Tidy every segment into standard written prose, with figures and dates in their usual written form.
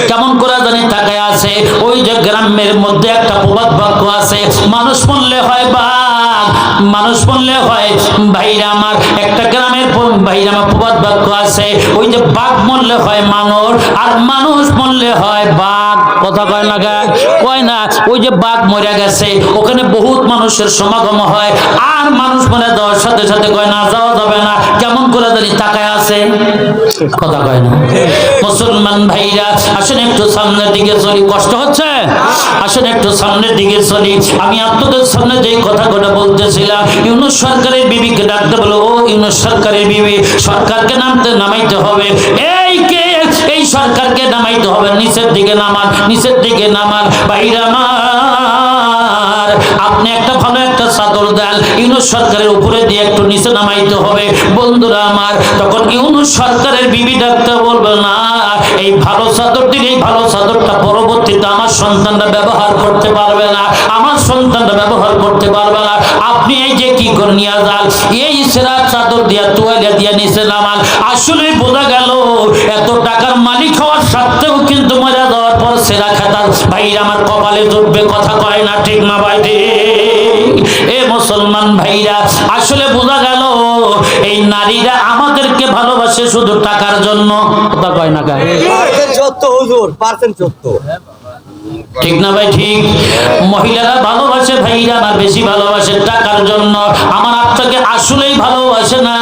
কেমন করে জানি তাকায় আছে। ওই যে গ্রামের মধ্যে একটা প্রবাদ বাক্য আছে, মানুষ মরলে হয় বাঘ, মানুষ মরলে হয় ভাইরা আমার, একটা গ্রামের ভাইরা আমার প্রবাদ বাক্য আছে, ওই যে বাঘ মরলে হয় মানুষ, আর মানুষ মরলে হয় বাঘ। কথা কয় না গা? কয় না? ওই যে বাঘ মরে গেছে, ওখানে বহুত মানুষের সমাগম হয়, আর মানুষ মরে যাওয়ার সাথে সাথে কয় না যাওয়া যাবে না, কেমন করে জানি তাকায় আছে। কথা কয় না? মুসলমান ভাইরা আসেন একটু সামনের দিকে চলি। কষ্ট হচ্ছে? আসেন একটু সামনের দিকে চলি। আমি আপনাদের সামনে যেই কথাটা বলতেছিলাম, ইউনূস সরকারের বিবিকে ডাকতে বলো, ও ইউনূস সরকারের বিবি, সরকারকে নামাইতে হবে। এই সরকারকে নামাইতে হবে, নিচের দিকে নামান, নিচের দিকে নামান। ভাইরা আমার, আপনি একটা ভালো একটা চাদর দেন, ইউনূস সরকারের উপরে দিয়ে একটু নিচে নামাইতে হবে। বন্ধুরা আমার, তখন ইউনূস সরকারের বিবি ডাকতে বলবে না, এই ভালো চাদর দিলে এই ভালো চাদরটা পরবর্তীতে আমার সন্তানরা ব্যবহার করতে পারবে না, আমার সন্তানরা ব্যবহার করতে পারবে না। আপনি এই যে কি করে নিয়ে যান, এই সেরা চাদর দিয়া তোয়ালে দিয়া নিচে নামান। আসলে বোঝা গেল এত টাকার মালিক হওয়ার সত্ত্বেও কিন্তু মরে যাওয়ার পর সেরা খেতার ভাইরা আমার কপালে জুটবে। কথা কয় না ঠিক না ভাই? এ মুসলমান ভাইরা, আসলে বোঝা গেল এই নারীরা আমাদেরকে ভালোবাসে শুধু টাকার জন্য। কথা কয় না গা? ঠিক না ভাই? ঠিক। মহিলারা ভালোবাসে ভাইরা আমার, বেশি ভালোবাসে টাকার জন্য। আমার আপনাকে আসলেই ভালোবাসে না।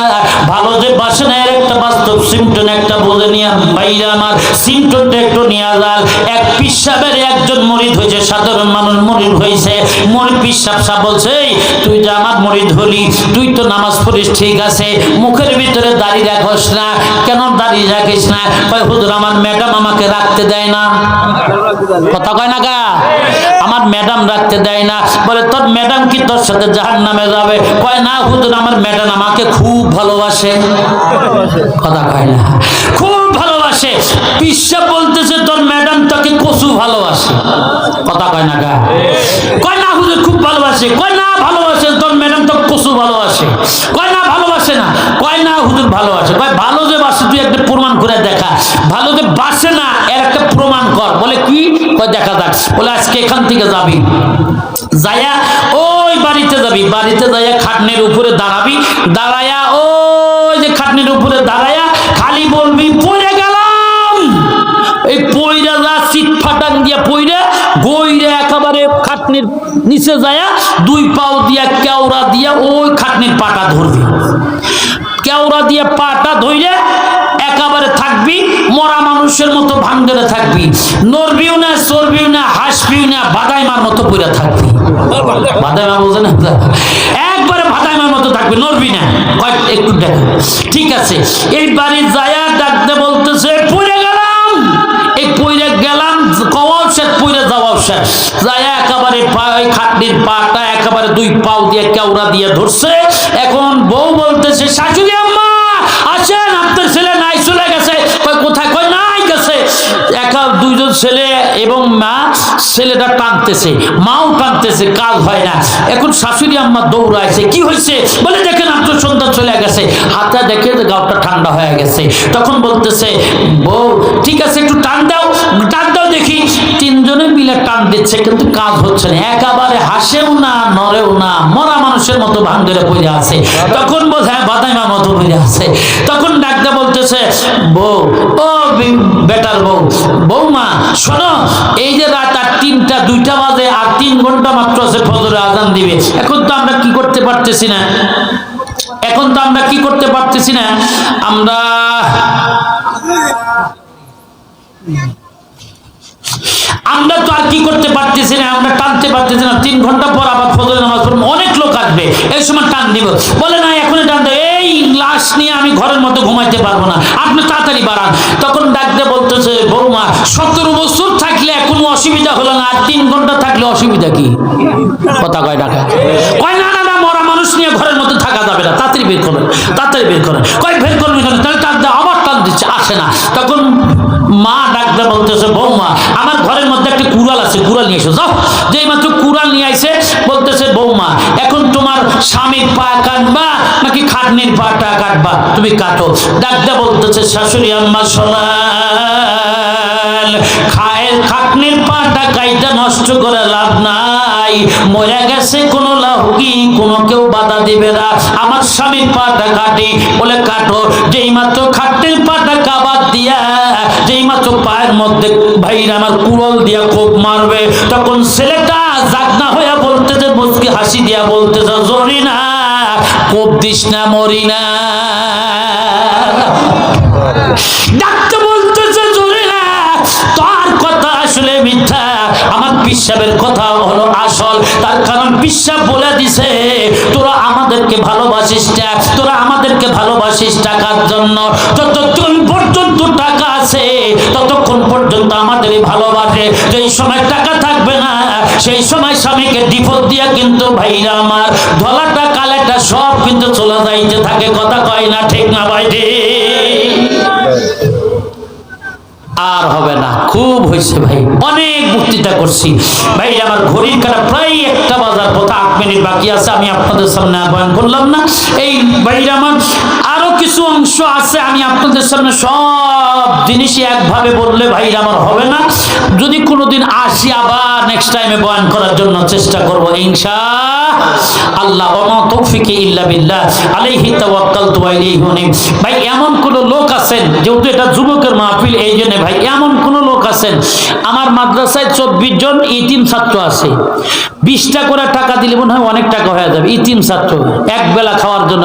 ভালো যে বাসে না এর একটা বাস্তব সিমটন একটা বলে নিয়ে ভাইরা আমার, সিমটনটা একটু নিয়ে যান। এক পিসাবের একজন মরিদ হয়েছে, সাধারণ মানুষ মরিদ হয়েছে। মরিদ পিসাব সাহেব বলছে, তুই যে আমার মরিদ হলি, তুই তো নামাজ পড়িস ঠিক আছে, মুখের ভিতরে দাড়ি রাখিস না, কেন দাড়ি রাখিস না? কয় হুজুর আমার ম্যাডাম আমাকে রাখতে দেয় না। কথা কয় না গা? আমার ম্যাডাম রাখতে দেয় না। বলে তোর ম্যাডাম কি তোর সাথে জাহান্নামে যাবে? কয় না হুজুর আমার ম্যাডাম আমাকে খুব ভালোবাসে। কথা কয় না? খুব ভালোবাসে। পিসা বলতেছে তোর ম্যাডাম তোকে কচু ভালোবাসে। কথা কয় না গা? কয় না হুজুর খুব ভালোবাসে। কয় না ভালোবাসে, তোর ম্যাডাম তো কচু ভালোবাসে। কয় না ভালোবাসে না। কয় না হুজুর ভালোবাসে। কয় ভালো যে বাসে তুই একটা প্রমাণ করে দেখা। ভালো যে বাসে না এর একটা প্রমাণ কর। বলে কি? কয় দেখা যাক। বলে আজকে এখান থেকে যাবি, যাইয়া ওই বাড়িতে যাবি, বাড়িতে যাইয়া খাটনির উপরে দাঁড়াবি, দাঁড়ায়া ওই যে খাটনির উপরে দাঁড়ায়া খালি বলবি পড়ে গেলাম। এই পইরা যা চিট ফাটান দিয়া পইরা গইরা একেবারে খাটনির নিচে যায়া দুই পাও দিয়া কেওড়া দিয়া ওই খাটনির পাটা ধরবি, কেওড়া দিয়া পাটা ধইরে একেবারে থাকবি, মরা মানুষের মতো ভাঙ্গরে থাকবি, নড়বিও না, চড়বিও না, হাসবিও না, বাদাইমার মতো পড়ে থাকবি। বাদাইমা বোঝে না? একবারে বাদাইমার মতো থাকবি, নড়বি না। একটু দেখো ঠিক আছে। এই বাড়ি যায়া ডাকতে বলতেছে পড়ে গেলাম। এই পড়ে গেলাম কওয়াও শেষ, পড়ে যাওয়াও শেষ। যায়া একেবারে খাটনির পাটা একেবারে দুই পাও দিয়ে কেওড়া দিয়ে ধরছে। এখন বউ বলতেছে শাশুড়ি আম্মা আসেন, আপনার ছেলে নাই চলে গেছে। কোথায়? কয় নাই গেছে। একা দুইজন ছেলে এবং মা, ছেলেটা টানতেছে, মাও টানতেছে, কাজ হয় না। এখন শাশুড়ি আম্মা দৌড়াইছে, কি হয়েছে? বলে দেখেন আপনার সন্তান চলে গেছে। হাতে দেখে যে গাওটা ঠান্ডা হয়ে গেছে। তখন বলতেছে বউ ঠিক আছে একটু টান দাও, টান দাও দেখি। তিনজনে মিলে টান দিচ্ছে কিন্তু কাজ হচ্ছে না, একেবারে হাসেও না, নড়েও না, মরা মানুষের মতো ভাঙ্গরে পড়ে আছে। তখন বোঝায় বাদাইমার মতো পড়ে আছে। তখন ডাকতে বলতেছে বউ, ও বেটার বউ, বৌমা শোনো, এই যে রাত 3টা 2টা বাজে, আর 3 ঘন্টা মাত্র আছে ফজরের আজান দিবে। এখন তো আমরা কি করতে পারতেছি না, এখন তো আমরা কি করতে পারতেছি না, আমরা তো আর কি করতে পারতেছি না, আমরা টানতে পারতেছি না। 3 ঘন্টা পর আবার ফজরের নামাজ পড়বো, অনেক লোক আসবে, এই সময় টান দিব। বলে না এখনই টান দেব, এই লাশ নিয়ে আমি ঘরের মধ্যে ঘুমাইতে পারবো না, আপনি তাড়াতাড়ি বাড়ান। তখন ডাকতে বলতেছে বৌমা 17 বছর থাকলে কোনো অসুবিধা হলো না, আর 3 ঘন্টা থাকলে অসুবিধা কি? কথা কয় ডাকা? কয় না না না, মরা মানুষ নিয়ে ঘরের মধ্যে থাকা যাবে না, তাড়াতাড়ি বের করেন, তাড়াতাড়ি বের করেন। কয় বের করবেন কেন? তাহলে টান দেয়, আবার টান দিচ্ছে, আসে না। তখন মা ডাকতে বলতেছে বৌমা আমার ঘরের মধ্যে একটা কুড়াল আছে, কুড়াল নিয়ে এসো। যাও, যেই মাত্র কুড়াল নিয়ে আইছে বলতেছে বৌমা এখন তোমার স্বামীর পা কাটবা নাকি খাটনির পাটা কাটবা? তুমি কাটো। ডাকতে বলতেছে শাশুড়ি আম্মা শোনাল, নাই, মরে গেছে, কোনো লাহুকি কোনো কেউ বাধা দিবে না। আমার স্বামীর পাটা কাটি, বলে কাটো। যেই মাত্র খাটের পাটা কাবাদ দিয়া, যেই মাত্র পায়ের মধ্যে ভাইরা আমার কুড়ল দিয়া কোপ মারবে, তখন ছেলেটা জাগনা হইয়া বলতেছে, মুচকি হাসি দিয়া বলতেছে, জরি না, কোপ দিস না, মরি না। ডাক্তার বলতেছে, জরি না, তোর কথা আসলে মিথ্যা, আমার পিসাবের কথা হলো আসল। তার কারণ পিসাব বলে দিছে, তোরা আমাদেরকে ভালোবাসিস না, তোরা আমাদেরকে ভালোবাসিস টাকার জন্য। যতক্ষণ পর্যন্ত টাকা আছে ততক্ষণ পর্যন্ত আমাদের ভালোবাসে। যেই সময় টাকা থাকবে না, সেই সময় স্বামীকে ডিভোর্স দিয়া কিন্তু ভাইরা আমার ধলাটা কালেটা সব কিন্তু চলে যাইতে থাকে। কথা কয় না, ঠিক না ভাই? আর হবে না, খুব হয়েছে ভাই, অনেক বক্তৃতা করছি ভাই। আমার ঘড়ির কাটা প্রায় 1টা বাজার পথে 8 মিনিট বাকি আছে, আমি আপনাদের সামনে আহ্বান করলাম না। এই ভাই আমার আরো কিছু অংশ আছে, আমি আপনাদের সামনে সব জিনিসই একভাবে বললে ভাই আমার হবে না। যদি কোনোদিন আসি আবার নেক্সট টাইমে বয়ান করার জন্য চেষ্টা করবো ইনশাআল্লাহ। ওমা তৌফিকি ইল্লা বিল্লাহ, আলাইহি তাওয়াক্কালতু ওয়া ইলাইহি উনীব। ভাই এমন কোন লোক আছেন, যেহেতু এটা যুবকের মাহফিল, এই জন্য ভাই এমন কোন লোক আছেন, আমার মাদ্রাসায় 24 জন ইতিম ছাত্র আছে, 20টা করে টাকা দিলে মনে হয় অনেক টাকা হয়ে যাবে। ইতিম ছাত্র এক বেলা খাওয়ার জন্য